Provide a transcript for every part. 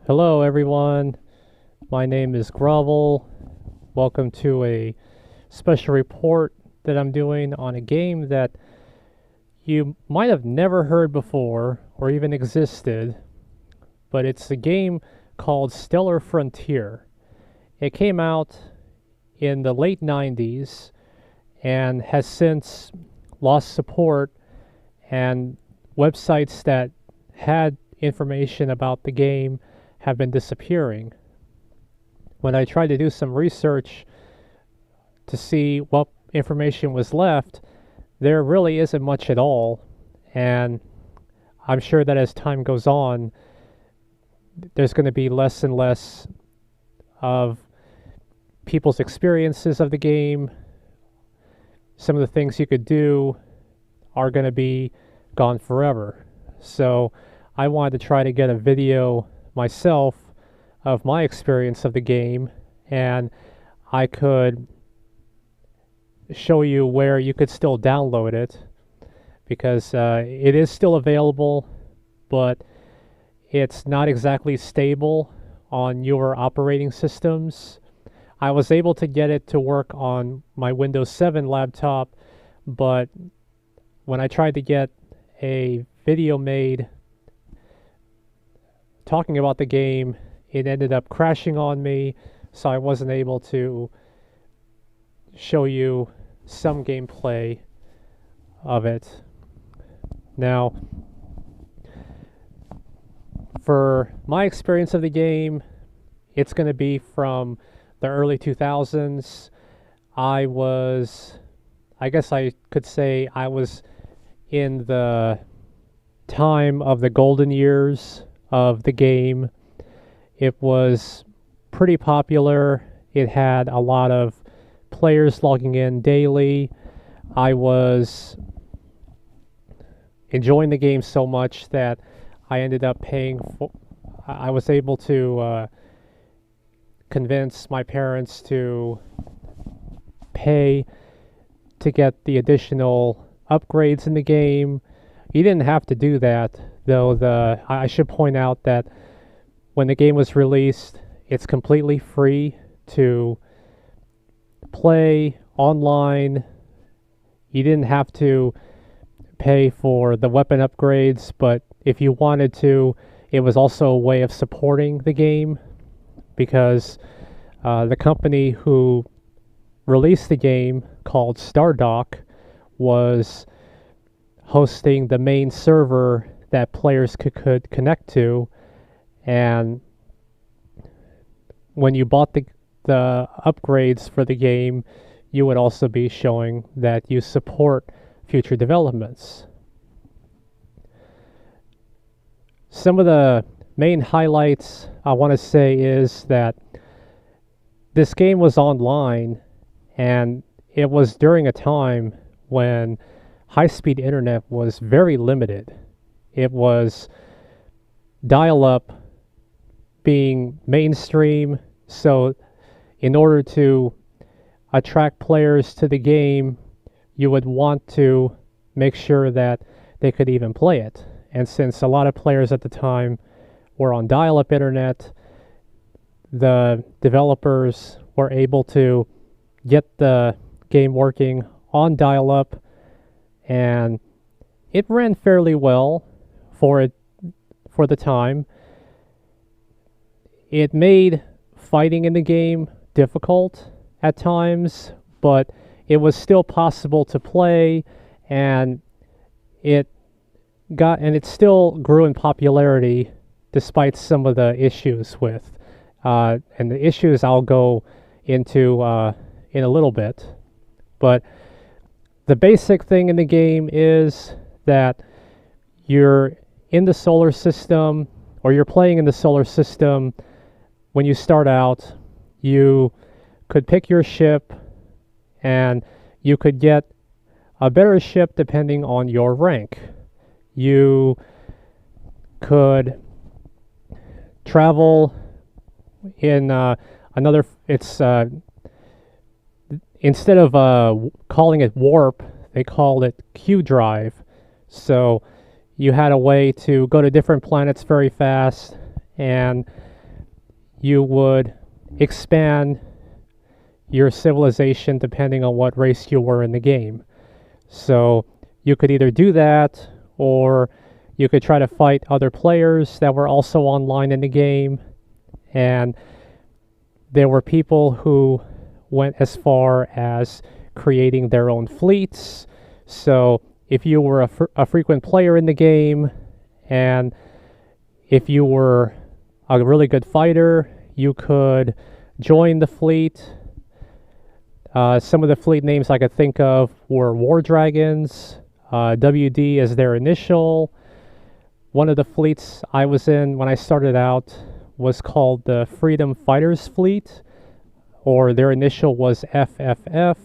Hello, everyone. My name is Grovel. Welcome to a special report that I'm doing on a game that you might have never heard before or even existed, but it's a game called Stellar Frontier. It came out in the late 90s and has since lost support, and websites that had information about the game have been disappearing. When I tried to do some research to see what information was left, there really isn't much at all. And I'm sure that as time goes on, there's going to be less and less of people's experiences of the game. Some of the things you could do are going to be gone forever. So I wanted to try to get a video myself of my experience of the game, and I could show you where you could still download it, because it is still available, but it's not exactly stable on your operating systems. I was able to get it to work on my Windows 7 laptop, but when I tried to get a video made talking about the game, it ended up crashing on me, so I wasn't able to show you some gameplay of it. Now, for my experience of the game, it's going to be from the early 2000s. I guess I could say I was in the time of the golden years of the game. It was pretty popular. It had a lot of players logging in daily. I was enjoying the game so much that I ended up paying for. I was able to convince my parents to pay to get the additional upgrades in the game. You didn't have to do that, though. I should point out that when the game was released, it's completely free to play online. You didn't have to pay for the weapon upgrades, but if you wanted to, it was also a way of supporting the game, because the company who released the game, called Stardock, was hosting the main server that players could connect to. And when you bought the upgrades for the game, you would also be showing that you support future developments. Some of the main highlights I want to say is that this game was online, and it was during a time when high-speed internet was very limited. It was dial-up being mainstream, so in order to attract players to the game, you would want to make sure that they could even play it. And since a lot of players at the time were on dial-up internet, the developers were able to get the game working on dial-up, and it ran fairly well for the time. It made fighting in the game difficult at times, but it was still possible to play, and it still grew in popularity despite some of the issues with. And the issues I'll go into in a little bit. But the basic thing in the game is that you're in the solar system, or you're playing in the solar system. When you start out, you could pick your ship, and you could get a better ship depending on your rank. You could travel in instead of calling it warp, they called it Q drive. So you had a way to go to different planets very fast, and you would expand your civilization depending on what race you were in the game. So you could either do that, or you could try to fight other players that were also online in the game. And there were people who went as far as creating their own fleets. So if you were a frequent player in the game, and if you were a really good fighter, you could join the fleet. Some of the fleet names I could think of were War Dragons, WD as their initial. One of the fleets I was in when I started out was called the Freedom Fighters Fleet, or their initial was FFF.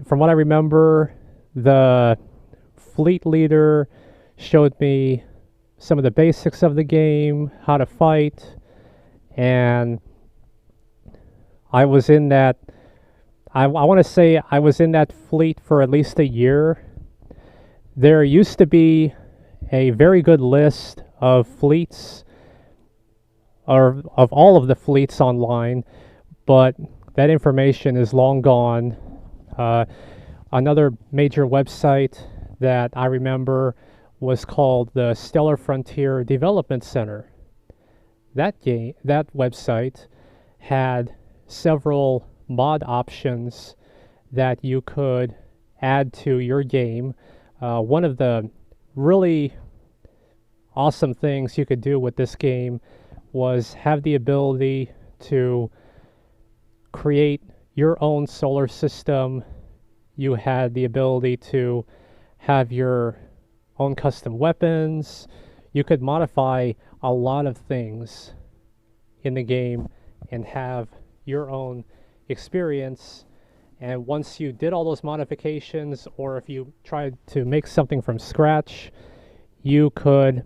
From what I remember, the fleet leader showed me some of the basics of the game, how to fight, and I was in that, I want to say I was in that fleet for at least a year. There used to be a very good list of fleets, or of all of the fleets online, but that information is long gone. Another major website that I remember was called the Stellar Frontier Development Center. That website had several mod options that you could add to your game. One of the really awesome things you could do with this game was have the ability to create your own solar system. You had the ability to have your own custom weapons. You could modify a lot of things in the game and have your own experience. And once you did all those modifications, or if you tried to make something from scratch, you could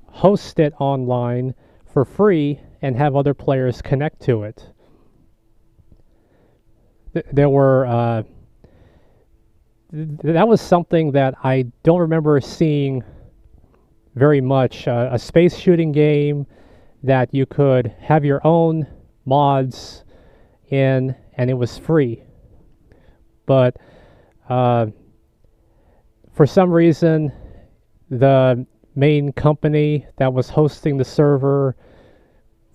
host it online for free and have other players connect to it. There were that was something that I don't remember seeing very much. A space shooting game that you could have your own mods in, and it was free. But for some reason, the main company that was hosting the server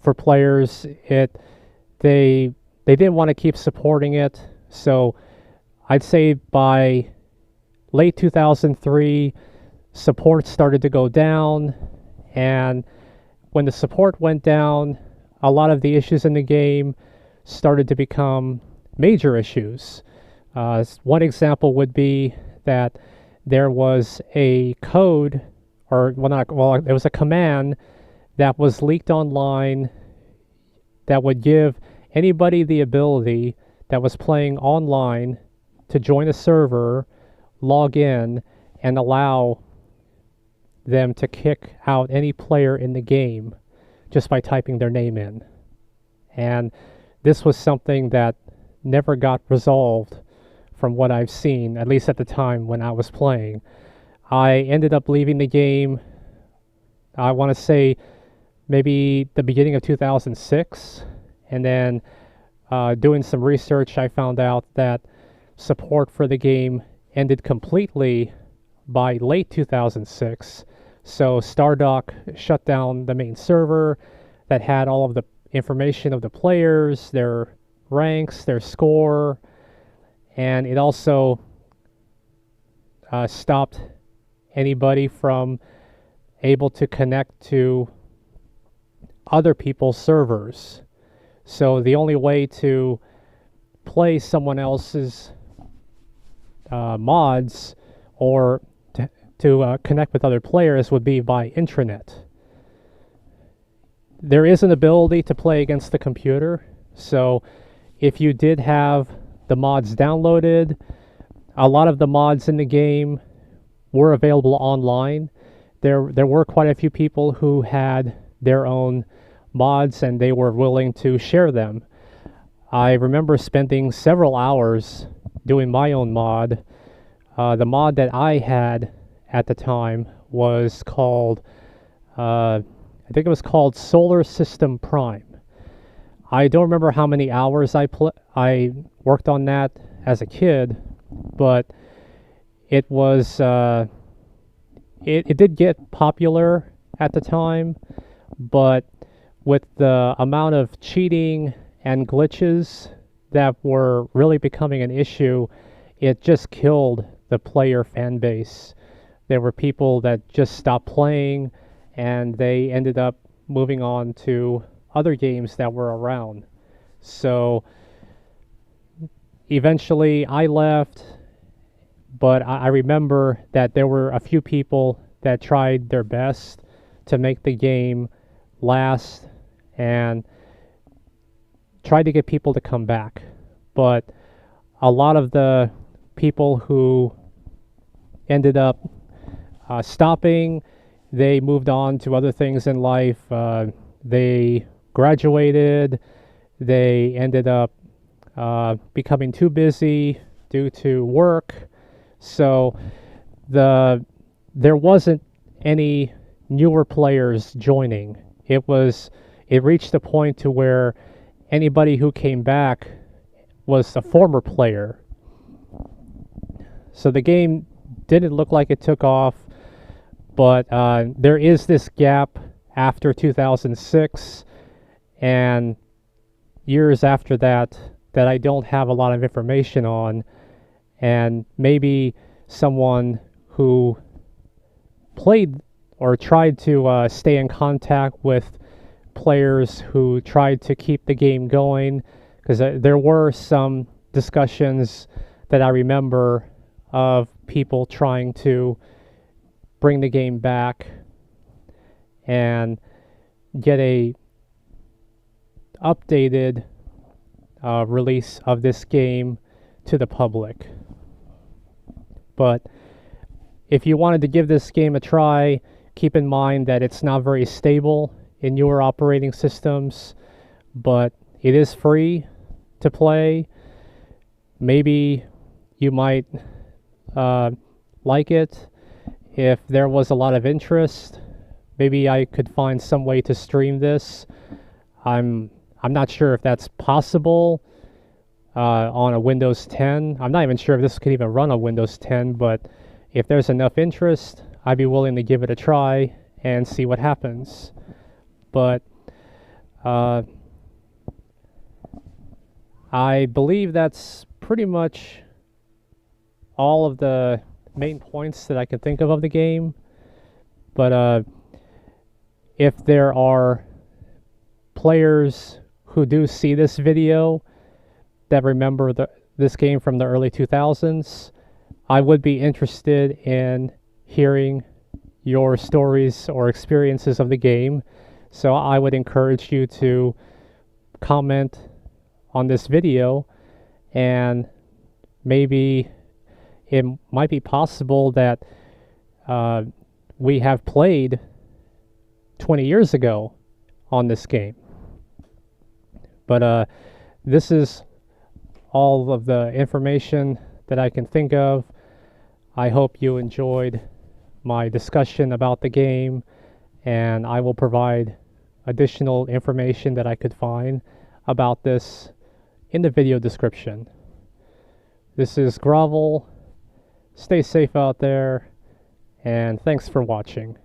for players, they didn't want to keep supporting it. So I'd say by late 2003, support started to go down, and when the support went down, a lot of the issues in the game started to become major issues. One example would be that there was a code, or there was a command that was leaked online that would give anybody the ability that was playing online to join a server, log in, and allow them to kick out any player in the game just by typing their name in. And this was something that never got resolved from what I've seen, at least at the time when I was playing. I ended up leaving the game, I want to say maybe the beginning of 2006, and then doing some research, I found out that support for the game ended completely by late 2006. So Stardock shut down the main server that had all of the information of the players, their ranks, their score, and it also stopped anybody from able to connect to other people's servers. So the only way to play someone else's mods or to connect with other players would be by intranet. There is an ability to play against the computer, so if you did have the mods downloaded, a lot of the mods in the game were available online. There were quite a few people who had their own mods and they were willing to share them. I remember spending several hours doing my own mod. The mod that I had at the time was called I think it was called Solar System Prime. I don't remember how many hours I worked on that as a kid, but it was it did get popular at the time, but with the amount of cheating and glitches that were really becoming an issue, it just killed the player fan base. There were people that just stopped playing and they ended up moving on to other games that were around. So eventually I left, but I remember that there were a few people that tried their best to make the game last and tried to get people to come back. But a lot of the people who ended up stopping, they moved on to other things in life. They graduated. They ended up becoming too busy due to work. So there wasn't any newer players joining. It reached a point to where anybody who came back was a former player. So the game didn't look like it took off, but there is this gap after 2006 and years after that that I don't have a lot of information on, and maybe someone who played or tried to stay in contact with players who tried to keep the game going, because there were some discussions that I remember of people trying to bring the game back and get a updated release of this game to the public. But if you wanted to give this game a try, keep in mind that it's not very stable in newer operating systems, but it is free to play. Maybe you might like it if there was a lot of interest. Maybe I could find some way to stream this. I'm not sure if that's possible on a Windows 10. I'm not even sure if this could even run on Windows 10, but if there's enough interest, I'd be willing to give it a try and see what happens. But I believe that's pretty much all of the main points that I can think of the game. But if there are players who do see this video that remember this game from the early 2000s, I would be interested in hearing your stories or experiences of the game. So I would encourage you to comment on this video, and maybe it might be possible that we have played 20 years ago on this game. But this is all of the information that I can think of. I hope you enjoyed my discussion about the game, and I will provide additional information that I could find about this in the video description. This is Grovel. Stay safe out there, and thanks for watching.